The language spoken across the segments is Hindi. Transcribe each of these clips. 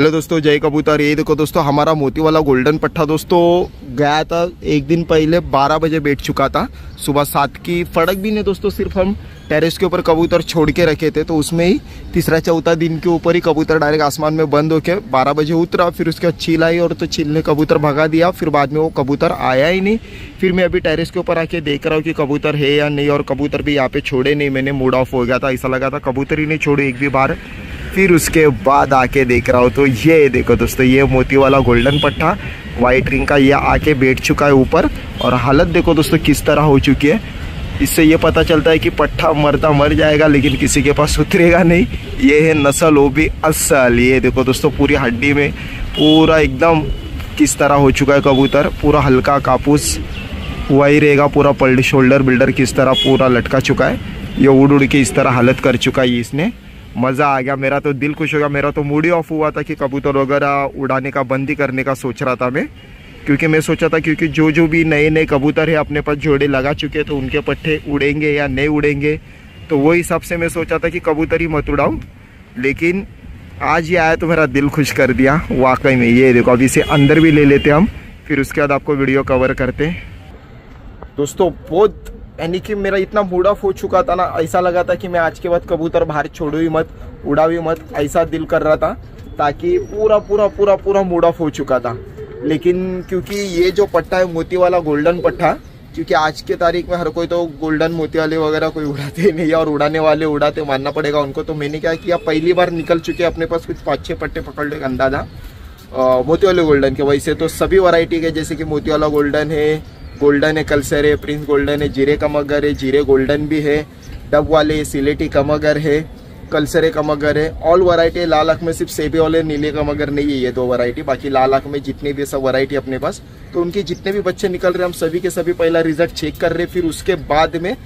हेलो दोस्तों, जय कबूतर। ये देखो दोस्तों, हमारा मोती वाला गोल्डन पट्ठा दोस्तों गया था एक दिन पहले 12 बजे बैठ चुका था। सुबह 7 की फड़क भी नहीं दोस्तों, सिर्फ हम टेरेस के ऊपर कबूतर छोड़ के रखे थे, तो उसमें ही तीसरा चौथा दिन के ऊपर ही कबूतर डायरेक्ट आसमान में बंद होके 12 बजे उतरा। फिर उसके बाद चील आई और तो चील ने कबूतर भगा दिया। फिर बाद में वो कबूतर आया ही नहीं। फिर मैं अभी टेरेस के ऊपर आके देख रहा हूँ कि कबूतर है या नहीं, और कबूतर भी यहाँ पे छोड़े नहीं। मैंने मूड ऑफ हो गया था, ऐसा लगा था कबूतर ही नहीं छोड़े एक भी बार। फिर उसके बाद आके देख रहा हूँ तो ये देखो दोस्तों, ये मोती वाला गोल्डन पट्टा वाइट रिंग का ये आके बैठ चुका है ऊपर। और हालत देखो दोस्तों किस तरह हो चुकी है। इससे ये पता चलता है कि पट्टा मरता मर जाएगा लेकिन किसी के पास उतरेगा नहीं। ये है नस्ल, वो भी असल। ये देखो दोस्तों, पूरी हड्डी में पूरा एकदम किस तरह हो चुका है कबूतर। पूरा हल्का कापूस हुआ ही रहेगा, पूरा पल्ड शोल्डर बिल्डर किस तरह पूरा लटका चुका है। ये उड़ उड़ के इस तरह हालत कर चुका है इसने। मज़ा आ गया, मेरा तो दिल खुश हो गया। मेरा तो मूड ही ऑफ हुआ था कि कबूतर वगैरह उड़ाने का बंद ही करने का सोच रहा था मैं, क्योंकि मैं सोचा था क्योंकि जो भी नए नए कबूतर है अपने पास जोड़े लगा चुके तो उनके पट्टे उड़ेंगे या नहीं उड़ेंगे, तो वो हिसाब से मैं सोचा था कि कबूतर ही मत उड़ाऊँ। लेकिन आज ये आया तो मेरा दिल खुश कर दिया वाकई में। ये देखो, अभी इसे अंदर भी ले लेते हम, फिर उसके बाद आपको वीडियो कवर करते दोस्तों। बहुत यानी कि मेरा इतना मूड ऑफ हो चुका था ना, ऐसा लगा था कि मैं आज के बाद कबूतर बाहर छोड़ो ही मत, उड़ा भी मत, ऐसा दिल कर रहा था, ताकि पूरा पूरा पूरा पूरा मूड ऑफ हो चुका था। लेकिन क्योंकि ये जो पट्टा है मोती वाला गोल्डन पट्टा, क्योंकि आज के तारीख में हर कोई तो गोल्डन मोती वाले वगैरह कोई उड़ाते नहीं, और उड़ाने वाले उड़ाते, मानना पड़ेगा उनको। तो मैंने क्या किया, पहली बार निकल चुके अपने पास कुछ 5-6 पट्टे पकड़ने का अंदाजा मोती वाले गोल्डन के। वैसे तो सभी वैरायटी के, जैसे कि मोती वाला गोल्डन है, कल्सर है, प्रिंस गोल्डन है, जीरे कमगर है, जीरे गोल्डन भी है, डब वाले सिलेटी कमगर है, कल्सरे कमगर है, ऑल वैरायटी। लाल आँख में सिर्फ सेबे वाले नीले कमगर नहीं है, ये 2 वैरायटी। बाकी लाल आँख में जितने भी सब वैरायटी अपने पास, तो उनके जितने भी बच्चे निकल रहे हम सभी के सभी पहला रिजल्ट चेक कर रहे, फिर उसके बाद में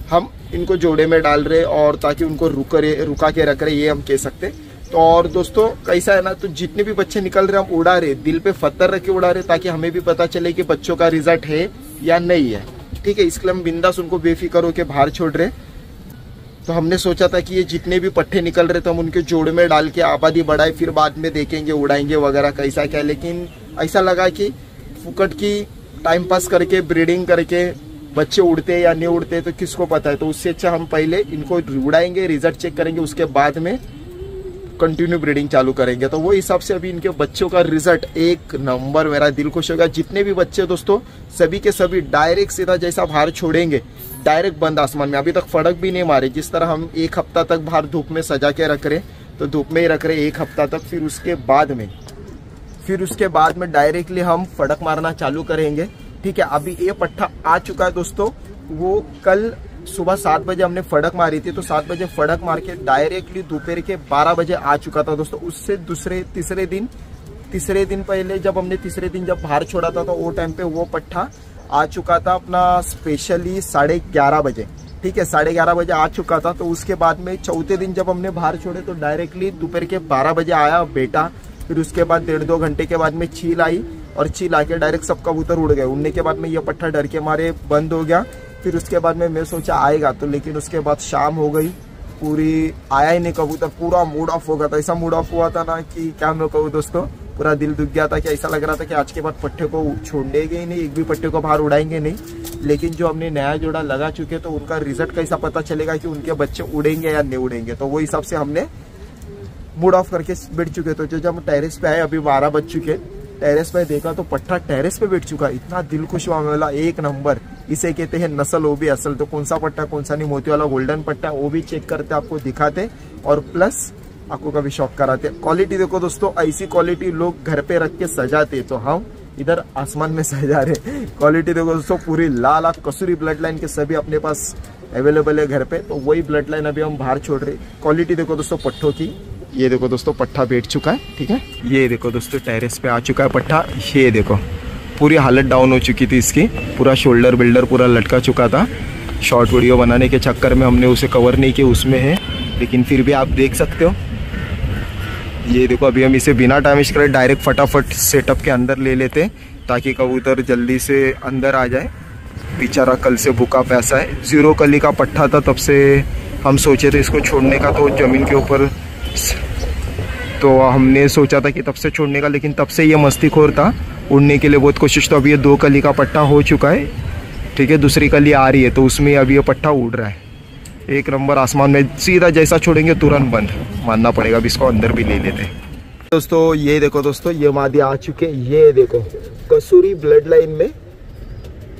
हम इनको जोड़े में डाल रहे, और ताकि उनको रुका के रख रहे, ये हम कह सकते। तो और दोस्तों कैसा है ना, तो जितने भी बच्चे निकल रहे हम उड़ा रहे, दिल पे पत्थर रख के उड़ा रहे, ताकि हमें भी पता चले कि बच्चों का रिजल्ट है या नहीं है। ठीक है, इसके हम बिंदास उनको बेफिक्र होकर बाहर छोड़ रहे। तो हमने सोचा था कि ये जितने भी पट्टे निकल रहे तो हम उनके जोड़ में डाल के आबादी बढ़ाए, फिर बाद में देखेंगे उड़ाएंगे वगैरह कैसा क्या। लेकिन ऐसा लगा कि फुकट की टाइम पास करके ब्रीडिंग करके बच्चे उड़ते या नहीं उड़ते तो किसको पता है। तो उससे अच्छा हम पहले इनको उड़ाएंगे, रिजल्ट चेक करेंगे, उसके बाद में कंटिन्यू ब्रीडिंग चालू करेंगे। तो वो हिसाब से अभी इनके बच्चों का रिजल्ट एक नंबर, मेरा दिल खुश होगा। जितने भी बच्चे दोस्तों सभी के सभी डायरेक्ट सीधा जैसा बाहर छोड़ेंगे, डायरेक्ट बंद आसमान में। अभी तक फड़क भी नहीं मारे, जिस तरह हम 1 हफ्ता तक बाहर धूप में सजा के रख रहे, तो धूप में ही रख रहे 1 हफ्ता तक। फिर उसके बाद में डायरेक्टली हम फड़क मारना चालू करेंगे। ठीक है, अभी ये पट्टा आ चुका है दोस्तों। वो कल सुबह 7 बजे हमने फड़क मारी थी, तो 7 बजे फड़क मार के डायरेक्टली दोपहर के 12 बजे आ चुका था दोस्तों। उससे तीसरे दिन पहले जब हमने जब बाहर छोड़ा था तो वो टाइम पे वो पट्टा आ चुका था अपना स्पेशली 11:30 बजे। ठीक है, 11:30 बजे आ चुका था। तो उसके बाद में चौथे दिन जब हमने बाहर छोड़े तो डायरेक्टली दोपहर के 12 बजे आया बेटा। फिर उसके बाद 1.5-2 घंटे के बाद में चील आई, और चील आके डायरेक्ट सब कबूतर उड़ गए। उड़ने के बाद में ये पट्टा डर के मारे बंद हो गया। फिर उसके बाद में मैं सोचा आएगा तो, लेकिन उसके बाद शाम हो गई, पूरी आया ही नहीं कबूतर, पूरा मूड ऑफ हो गया था। ऐसा मूड ऑफ हुआ था ना कि क्या मैं कहूँ दोस्तों, पूरा दिल दुख गया था कि ऐसा लग रहा था कि आज के बाद पट्टे को छोड़ेंगे ही नहीं, एक भी पट्टे को बाहर उड़ाएंगे नहीं। लेकिन जो हमने नया जोड़ा लगा चुके तो उनका रिजल्ट कैसा पता चलेगा कि उनके बच्चे उड़ेंगे या नहीं उड़ेंगे। तो वो हिसाब से हमने मूड ऑफ करके बैठ चुके। तो जब हम टेरेस पे आए, अभी 12 बज चुके, टेरेस पे देखा तो पट्टा टेरेस पे बैठ चुका। इतना दिल खुश हुआ मेरा, एक नंबर। इसे कहते हैं नस्ल, वो भी असल। तो कौन सा पट्टा कौन सा नहीं, मोती वाला गोल्डन पट्टा, वो भी चेक करते, आपको दिखाते, और प्लस आपको का भी शौक कराते। क्वालिटी देखो दोस्तों, ऐसी क्वालिटी लोग घर पे रख के सजाते, तो हम इधर आसमान में सजा रहे। क्वालिटी देखो दोस्तों, पूरी लाल आँख कसूरी ब्लड लाइन के सभी अपने पास अवेलेबल है घर पे, तो वही ब्लड लाइन अभी हम बाहर छोड़ रहे। क्वालिटी देखो दोस्तों पट्टों की। ये देखो दोस्तों, पट्टा बैठ चुका है। ठीक है, ये देखो दोस्तों टेरेस पे आ चुका है पट्टा। ये देखो पूरी हालत डाउन हो चुकी थी इसकी, पूरा शोल्डर बिल्डर पूरा लटका चुका था। शॉर्ट वीडियो बनाने के चक्कर में हमने उसे कवर नहीं किया, उसमें है, लेकिन फिर भी आप देख सकते हो। ये देखो, अभी हम इसे बिना डैमेज करे डायरेक्ट फटाफट सेटअप के अंदर ले लेते हैं, ताकि कबूतर जल्दी से अंदर आ जाए। बेचारा कल से भूखा प्यासा है। 0 कली का पट्टा था, तब से हम सोचे थे इसको छोड़ने का, तो ज़मीन के ऊपर तो हमने सोचा था कि तब से छोड़ने का, लेकिन तब से ये मस्तीखोर था, उड़ने के लिए बहुत कोशिश। तो अभी ये 2 कली का पट्टा हो चुका है, ठीक है, दूसरी कली आ रही है, तो उसमें अभी ये पट्टा उड़ रहा है। एक नंबर आसमान में, सीधा जैसा छोड़ेंगे तुरंत बंद, मानना पड़ेगा। अभी इसको अंदर भी ले लेते हैं दोस्तों। ये देखो दोस्तों, ये मादी आ चुके हैं। ये देखो कसूरी ब्लड लाइन में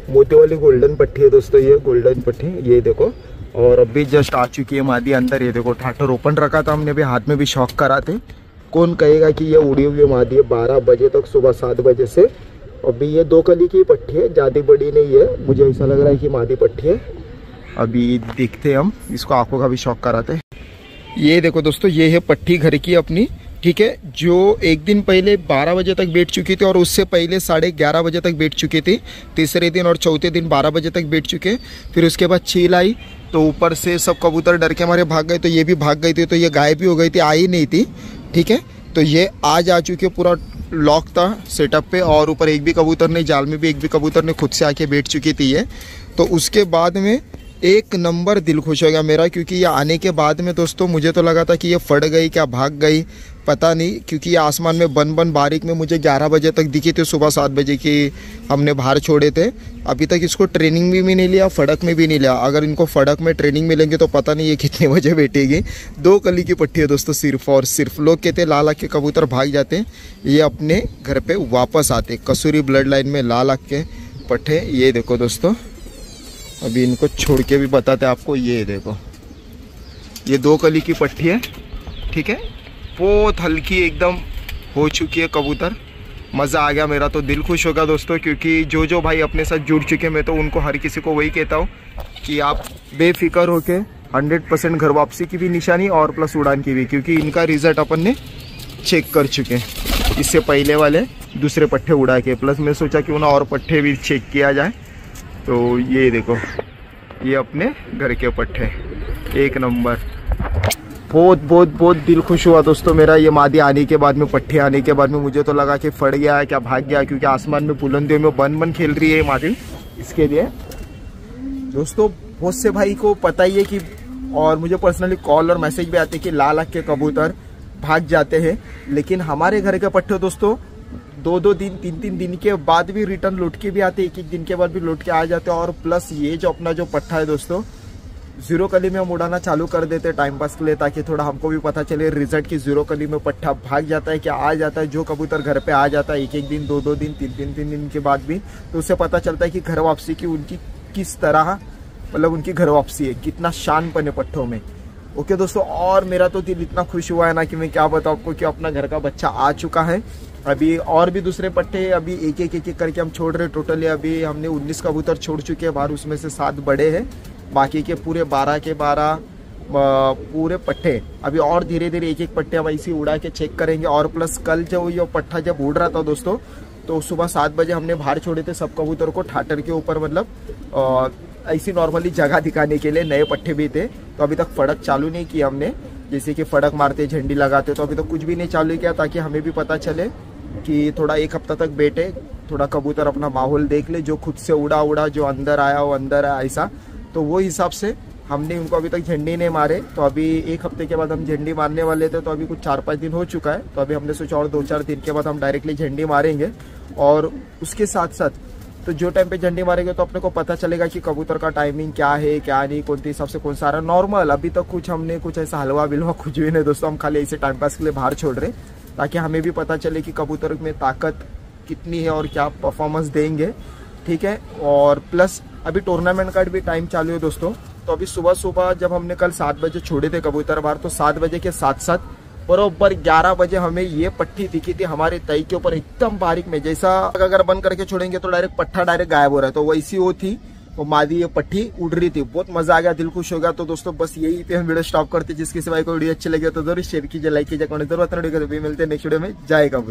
मोती वाली गोल्डन पट्टी है दोस्तों, ये गोल्डन पट्टी, ये देखो। और अभी जस्ट आ चुकी है मादी अंदर। ये देखो ठाटर ओपन रखा था हमने, भी हाथ में भी शौक कराते। कौन कहेगा कि ये उड़ी हुई मादी है 12 बजे तक, सुबह 7 बजे से। अभी ये 2 कली की पट्टी है, ज़्यादा बड़ी नहीं है, मुझे ऐसा लग रहा है कि मादी पट्टी है। अभी देखते हैं, हम इसको आंखों का भी शौक कराते हैं। ये देखो दोस्तों, ये है पट्टी घर की अपनी, ठीक है, जो एक दिन पहले 12 बजे तक बैठ चुकी थी और उससे पहले 11:30 बजे तक बैठ चुकी थी। तीसरे दिन और चौथे दिन 12 बजे तक बैठ चुके। फिर उसके बाद चील आई, तो ऊपर से सब कबूतर डर के हमारे भाग गए, तो ये भी भाग गई थी, तो ये गायब भी हो गई थी, आई नहीं थी, ठीक है। तो ये आज आ चुके, पूरा लॉक था सेटअप पे, और ऊपर एक भी कबूतर नहीं, जाल में भी एक भी कबूतर नहीं, खुद से आके बैठ चुकी थी ये। तो उसके बाद में एक नंबर दिल खुश हो गया मेरा, क्योंकि ये आने के बाद में दोस्तों मुझे तो लगा था कि ये फट गई, क्या भाग गई पता नहीं, क्योंकि ये आसमान में बन बारीक में मुझे 11 बजे तक दिखी थी, सुबह 7 बजे की हमने बाहर छोड़े थे। अभी तक इसको ट्रेनिंग भी नहीं लिया, फड़क में भी नहीं लिया। अगर इनको फड़क में ट्रेनिंग मिलेंगे तो पता नहीं ये कितने बजे बैठेगी। 2 कली की पट्टी है दोस्तों, सिर्फ और सिर्फ। लोग कहते हैं लाल आँख के कबूतर भाग जाते हैं, ये अपने घर पर वापस आते। कसूरी ब्लड लाइन में लाल आँख के पट्टे, ये देखो दोस्तों। अभी इनको छोड़ के भी बताते आपको। ये देखो, ये 2 कली की पट्टी है, ठीक है, बहुत हल्की एकदम हो चुकी है कबूतर। मज़ा आ गया, मेरा तो दिल खुश होगा दोस्तों, क्योंकि जो भाई अपने साथ जुड़ चुके, मैं तो उनको हर किसी को वही कहता हूँ कि आप बेफिक्र होके 100% घर वापसी की भी निशानी और प्लस उड़ान की भी, क्योंकि इनका रिजल्ट अपन ने चेक कर चुके हैं इससे पहले वाले दूसरे पट्टे उड़ा के। प्लस मैं सोचा कि उन्हें और पट्टे भी चेक किया जाए। तो ये देखो, ये अपने घर के पट्टे, एक नंबर। बहुत दिल खुश हुआ दोस्तों मेरा, ये मादी आने के बाद में, पट्टे आने के बाद में। मुझे तो लगा कि फट गया है, क्या भाग गया, क्योंकि आसमान में बुलंदियों में बन खेल रही है मादी। इसके लिए दोस्तों बहुत से भाई को पता ही है कि, और मुझे पर्सनली कॉल और मैसेज भी आते हैं कि लाल आँख के कबूतर भाग जाते हैं, लेकिन हमारे घर के पट्टे दोस्तों 2-2 दिन 3-3 दिन के बाद भी रिटर्न लौट के भी आते, 1-1 दिन के बाद भी लौट के आ जाते हैं। और प्लस ये जो अपना जो पट्टा है दोस्तों, 0 कली में हम उड़ाना चालू कर देते टाइम पास के लिए, ताकि थोड़ा हमको भी पता चले रिजल्ट की। 0 कली में पट्टा भाग जाता है क्या आ जाता है। जो कबूतर घर पे आ जाता है 1-1 दिन 2-2 दिन 3-3 दिन के बाद भी, तो उससे पता चलता है कि घर वापसी की उनकी किस तरह, मतलब उनकी घर वापसी है, कितना शान पने पट्टों में। ओके दोस्तों, और मेरा तो दिल इतना खुश हुआ है ना कि मैं क्या बताऊँ आपको, कि अपना घर का बच्चा आ चुका है। अभी और भी दूसरे पट्टे अभी एक एक करके हम छोड़ रहे। टोटली अभी हमने 19 कबूतर छोड़ चुके हैं बाहर, उसमें से 7 बड़े हैं, बाकी के पूरे 12 के 12 पूरे पट्टे। अभी और धीरे धीरे एक पट्टे हम ऐसे उड़ा के चेक करेंगे। और प्लस कल जो ये पट्टा जब उड़ रहा था दोस्तों, तो सुबह 7 बजे हमने बाहर छोड़े थे सब कबूतर को ठाटर के ऊपर, मतलब ऐसी नॉर्मली जगह दिखाने के लिए। नए पट्टे भी थे, तो अभी तक फड़क चालू नहीं किया हमने, जैसे कि फड़क मारते झंडी लगाते, तो अभी तक कुछ भी नहीं चालू किया, ताकि हमें भी पता चले कि थोड़ा 1 हफ्ता तक बैठे, थोड़ा कबूतर अपना माहौल देख ले, जो खुद से उड़ा जो अंदर आया वो अंदर आया, ऐसा। तो वो हिसाब से हमने उनको अभी तक झंडी नहीं मारे। तो अभी 1 हफ्ते के बाद हम झंडी मारने वाले थे, तो अभी कुछ 4-5 दिन हो चुका है, तो अभी हमने सोचा और 2-4 दिन के बाद हम डायरेक्टली झंडी मारेंगे। और उसके साथ साथ तो जो टाइम पे झंडी मारेंगे तो अपने को पता चलेगा कि कबूतर का टाइमिंग क्या है क्या नहीं, कौन सी हिसाब से कौन सा रहा। नॉर्मल अभी तक हमने कुछ ऐसा हलवा बिलवा कुछ भी नहीं दोस्तों, हम खाली ऐसे टाइम पास के लिए बाहर छोड़ रहे, ताकि हमें भी पता चले कि कबूतर में ताकत कितनी है और क्या परफॉर्मेंस देंगे, ठीक है। और प्लस अभी टूर्नामेंट का भी टाइम चालू है दोस्तों। तो अभी सुबह जब हमने कल 7 बजे छोड़े थे कबूतर बाहर, तो 7 बजे के साथ साथ बरोबर 11 बजे हमें ये पट्टी दिखी थी हमारे तई के ऊपर, एकदम बारीक में। जैसा अगर बंद करके छोड़ेंगे तो डायरेक्ट पट्टा डायरेक्ट गायब हो रहा है, तो वैसी वो थी, वो मादी ये पट्टी उड़ रही थी। बहुत मजा आ गया, दिल खुश हो गया। तो दोस्तों बस यही पे हम वीडियो स्टॉप करते। जिसके सिवाय को वीडियो अच्छी लगे तो जरूर शेयर कीजिए, लाइक कीजिए, कमेंट जरूर बताना। मिलते हैं नेक्स्ट वीडियो में। जय कबूतर।